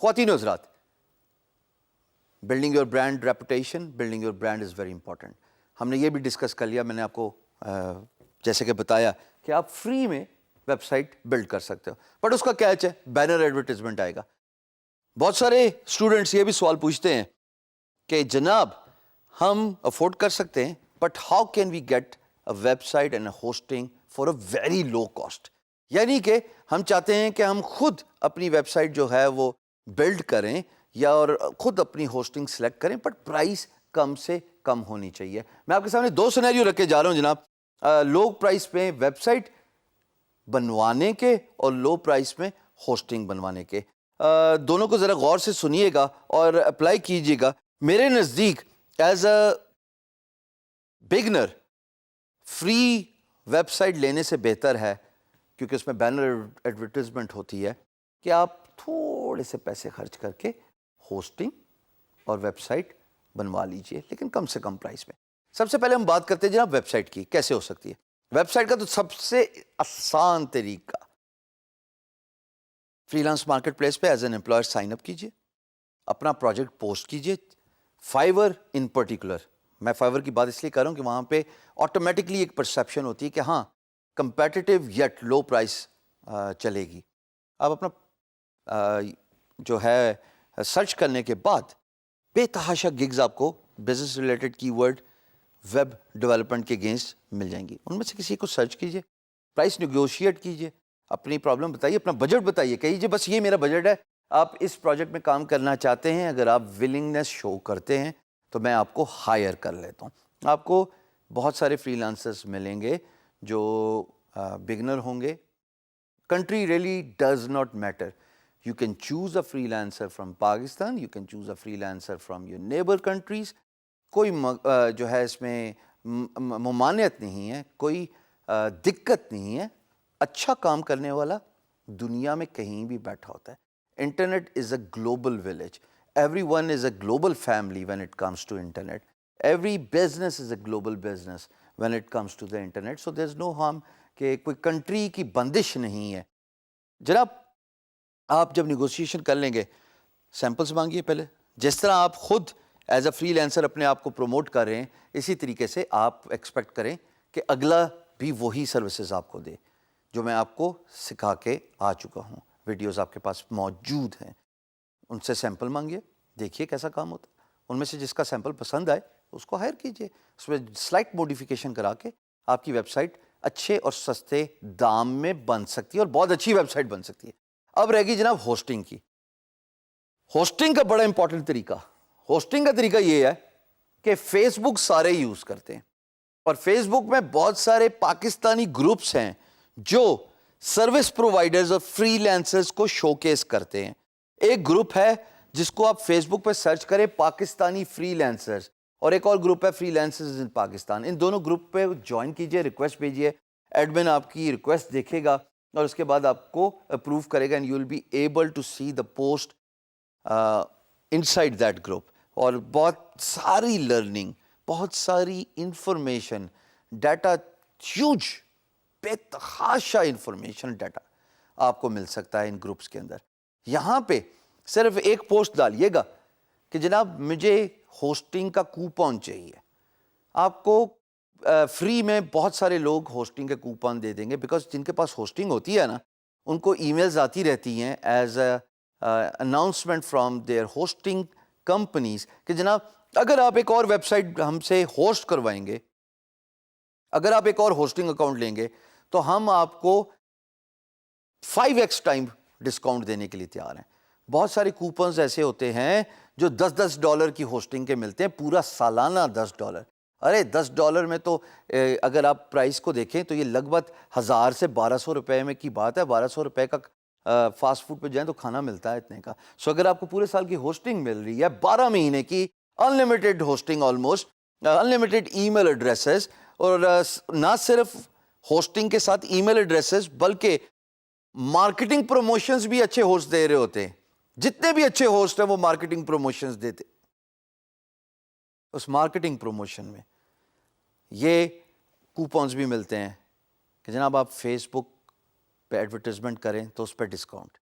خواتین و حضرات، building your brand reputation, building your brand is very important. ہم نے یہ بھی ڈسکس کر لیا، میں نے آپ کو جیسے کہ بتایا کہ آپ فری میں ویب سائٹ بلڈ کر سکتے ہو، بٹ اس کا کیچ ہے بینر ایڈورٹیزمنٹ آئے گا. بہت سارے اسٹوڈنٹس یہ بھی سوال پوچھتے ہیں کہ جناب ہم افورڈ کر سکتے ہیں but how can we get a website and a hosting for a very low cost. یعنی کہ ہم چاہتے ہیں کہ ہم خود اپنی ویب سائٹ جو ہے وہ بلڈ کریں یا اور خود اپنی ہوسٹنگ سلیکٹ کریں، بٹ پرائس کم سے کم ہونی چاہیے. میں آپ کے سامنے دو سینیریو رکھ کے جا رہا ہوں جناب، لو پرائس پہ ویب سائٹ بنوانے کے اور لو پرائس میں ہوسٹنگ بنوانے کے. دونوں کو ذرا غور سے سنیے گا اور اپلائی کیجیے گا. میرے نزدیک as a beginner free website لینے سے بہتر ہے، کیونکہ اس میں بینر ایڈورٹیزمنٹ ہوتی ہے، کہ آپ تھوڑے سے پیسے خرچ کر کے ہوسٹنگ اور ویب سائٹ بنوا لیجئے، لیکن کم سے کم پرائس میں. سب سے پہلے ہم بات کرتے ہیں جناب ویب سائٹ کی کیسے ہو سکتی ہے. ویب سائٹ کا تو سب سے آسان طریقہ، فری لانس مارکیٹ پلیس پہ as an employer sign up کیجئے، اپنا پروجیکٹ پوسٹ کیجئے. فائیور ان پرٹیکولر، میں فائیور کی بات اس لیے کر رہا ہوں کہ وہاں پہ آٹومیٹکلی ایک پرسیپشن ہوتی ہے کہ ہاں کمپیٹیٹیو یٹ لو پرائس چلے گی. آپ اپنا جو ہے سرچ کرنے کے بعد بے تحاشا گگز آپ کو بزنس ریلیٹڈ کی ورڈ ویب ڈیولپمنٹ کے اگینسٹ مل جائیں گی. ان میں سے کسی کو سرچ کیجئے، پرائس نیگوشیٹ کیجئے، اپنی پرابلم بتائیے، اپنا بجٹ بتائیے، کہیے بس یہ میرا بجٹ ہے، آپ اس پروجیکٹ میں کام کرنا چاہتے ہیں، اگر آپ ولنگنس شو کرتے ہیں تو میں آپ کو ہائر کر لیتا ہوں. آپ کو بہت سارے فری لانسرز ملیں گے جو بگنر ہوں گے. Country really does not matter. You can choose a freelancer from Pakistan, you can choose a freelancer from your neighbor countries. کوئی جو ہے اس میں ممانعت نہیں ہے، کوئی دقت نہیں ہے. اچھا کام کرنے والا دنیا میں کہیں بھی بیٹھا ہوتا ہے. Internet is a global village. Everyone is a global family when it comes to internet. Every business is a global business when it comes to the internet. So there is no harm کہ کوئی country کی بندش نہیں ہے. جناب آپ جب negotiation کر لیں گے، سیمپلز مانگیے پہلے. جس طرح آپ خود ایز اے فری لینسر اپنے آپ کو پروموٹ کر رہے ہیں، اسی طریقے سے آپ ایکسپیکٹ کریں کہ اگلا بھی وہی سروسز آپ کو دے جو میں آپ کو سکھا کے آ چکا ہوں. ویڈیوز آپ کے پاس موجود ہیں، ان سے سیمپل مانگیے، دیکھیے کیسا کام ہوتا ہے. ان میں سے جس کا سیمپل پسند آئے اس کو ہائر کیجیے. اس میں سلائٹ موڈیفیکیشن کرا کے آپ کی ویب سائٹ اچھے اور سستے دام میں بن سکتی ہے اور بہت اچھی ویب سائٹ بن سکتی ہے. اب رہ گئی جناب ہوسٹنگ کی. ہوسٹنگ کا بڑا امپورٹنٹ طریقہ، ہوسٹنگ کا طریقہ یہ ہے کہ فیس بک سارے یوز کرتے ہیں، اور فیس بک میں بہت سارے پاکستانی گروپس ہیں جو سروس پرووائڈرز اور فری لینسرز کو شو کیس کرتے ہیں. ایک گروپ ہے جس کو آپ فیس بک پہ سرچ کریں، پاکستانی فری لینسرز، اور ایک اور گروپ ہے فری لینسرز ان پاکستان. ان دونوں گروپ پہ جوائن کیجئے، ریکویسٹ بھیجیے. ایڈمن آپ کی ریکویسٹ دیکھے گا اور اس کے بعد آپ کو اپروو کرے گا، and you will be able to see the post inside that group. اور بہت ساری لرننگ، بہت ساری انفارمیشن، ڈیٹا، ہیوج بے تحاشا انفارمیشن ڈیٹا آپ کو مل سکتا ہے ان گروپس کے اندر. یہاں پہ صرف ایک پوسٹ ڈالیے گا کہ جناب مجھے ہوسٹنگ کا کوپن چاہیے. آپ کو فری میں بہت سارے لوگ ہوسٹنگ کے کوپن دے دیں گے، بیکاز جن کے پاس ہوسٹنگ ہوتی ہے نا، ان کو ای میلز آتی رہتی ہیں as an announcement from their hosting companies کہ جناب اگر آپ ایک اور ویب سائٹ ہم سے ہوسٹ کروائیں گے، اگر آپ ایک اور ہوسٹنگ اکاؤنٹ لیں گے تو ہم آپ کو 5x ٹائم ڈسکاؤنٹ دینے کے لیے تیار ہیں. بہت سارے کوپنز ایسے ہوتے ہیں جو $10 کی ہوسٹنگ کے ملتے ہیں، پورا سالانہ $10. ارے $10 میں تو اگر آپ پرائس کو دیکھیں تو یہ لگ بھگ 1000 سے 1200 روپے میں کی بات ہے. 1200 روپے کا فاسٹ فوڈ پہ جائیں تو کھانا ملتا ہے اتنے کا. سو اگر آپ کو پورے سال کی ہوسٹنگ مل رہی ہے، 12 مہینے کی انلمیٹڈ ہوسٹنگ، آلموسٹ انلمیٹڈ ای میل ایڈریسز، اور نہ صرف ہوسٹنگ کے ساتھ ای میل ایڈریسز بلکہ مارکیٹنگ پروموشنز بھی اچھے ہوسٹ دے رہے ہوتے ہیں. جتنے بھی اچھے ہوسٹ ہیں وہ مارکیٹنگ پروموشنز دیتے. اس مارکیٹنگ پروموشن میں یہ کوپنز بھی ملتے ہیں کہ جناب آپ فیس بک پہ ایڈورٹیزمنٹ کریں تو اس پہ ڈسکاؤنٹ،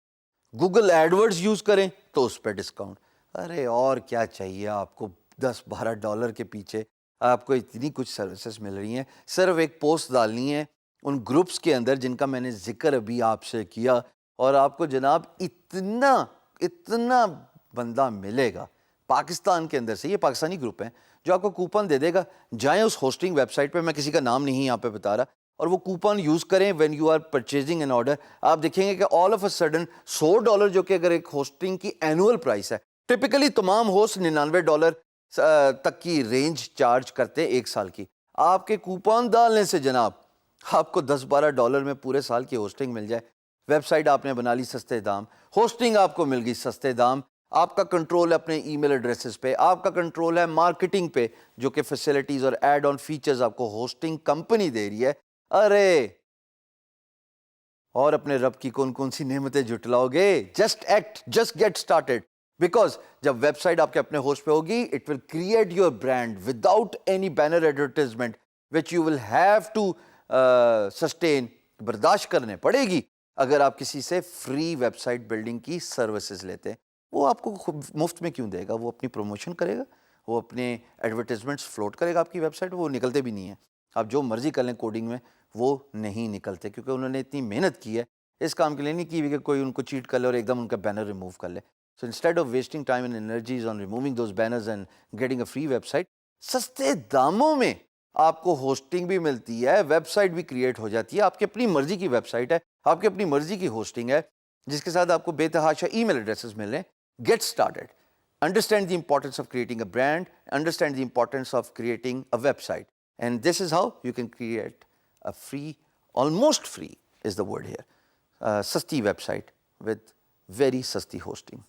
گوگل ایڈورڈز یوز کریں تو اس پہ ڈسکاؤنٹ. ارے اور کیا چاہیے آپ کو؟ $10-12 کے پیچھے آپ کو اتنی کچھ سروسز مل رہی ہیں. صرف ایک پوسٹ ڈالنی ہے ان گروپس کے اندر جن کا میں نے ذکر ابھی آپ سے کیا، اور آپ کو جناب اتنا بندہ ملے گا پاکستان کے اندر سے، یہ پاکستانی گروپ ہیں، جو آپ کو کوپن دے دے گا. جائیں اس ہوسٹنگ ویب سائٹ پہ، میں کسی کا نام نہیں یہاں پہ بتا رہا، اور وہ کوپن یوز کریں when you are purchasing an order. آپ دیکھیں گے کہ آل آف اے سڈن $100 جو کہ اگر ایک ہوسٹنگ کی اینول پرائس ہے، ٹپکلی تمام ہوسٹ $99 تک کی رینج چارج کرتے ہیں ایک سال کی. آپ کے کوپن ڈالنے سے جناب آپ کو $10-12 میں پورے سال کی ہوسٹنگ مل جائے. ویب سائٹ آپ نے بنا لی سستے دام، ہوسٹنگ آپ کو مل گئی سستے دام. آپ کا کنٹرول ہے اپنے ای میل ایڈریسز پہ، آپ کا کنٹرول ہے مارکیٹنگ پہ، جو کہ فیسلٹیز اور ایڈ آن فیچرز آپ کو ہوسٹنگ کمپنی دے رہی ہے. ارے اور اپنے رب کی کون سی نعمتیں جٹلاؤ گے؟ Just act, just get started. Because جب ویب سائٹ آپ کے اپنے ہوسٹ پہ ہوگی، it will create your brand without any banner advertisement which you will have to sustain. برداشت کرنے پڑے گی اگر آپ کسی سے فری ویب سائٹ بلڈنگ کی سروسز لیتے ہیں. وہ آپ کو مفت میں کیوں دے گا؟ وہ اپنی پروموشن کرے گا، وہ اپنے ایڈورٹیزمنٹس فلوٹ کرے گا آپ کی ویب سائٹ. وہ نکلتے بھی نہیں ہیں، آپ جو مرضی کر لیں کوڈنگ میں وہ نہیں نکلتے، کیونکہ انہوں نے اتنی محنت کی ہے اس کام کے لیے نہیں کی ہوئی کہ کوئی ان کو چیٹ کر لے اور ایک دم ان کا بینر ریموو کر لے. So instead of wasting time and energies on removing those banners and getting a free website, سستے داموں میں آپ کو ہوسٹنگ بھی ملتی ہے، ویب سائٹ بھی کریٹ ہو جاتی ہے. آپ کی اپنی مرضی کی ویب سائٹ ہے، آپ کی اپنی مرضی کی ہوسٹنگ ہے، جس کے ساتھ آپ کو بے تحاشا ای میل ایڈریسز مل رہے ہیں. Get started. Understand the importance of creating a brand, understand the importance of creating a website. And this is how you can create a free, almost free is the word here, sasti website with very sasti hosting.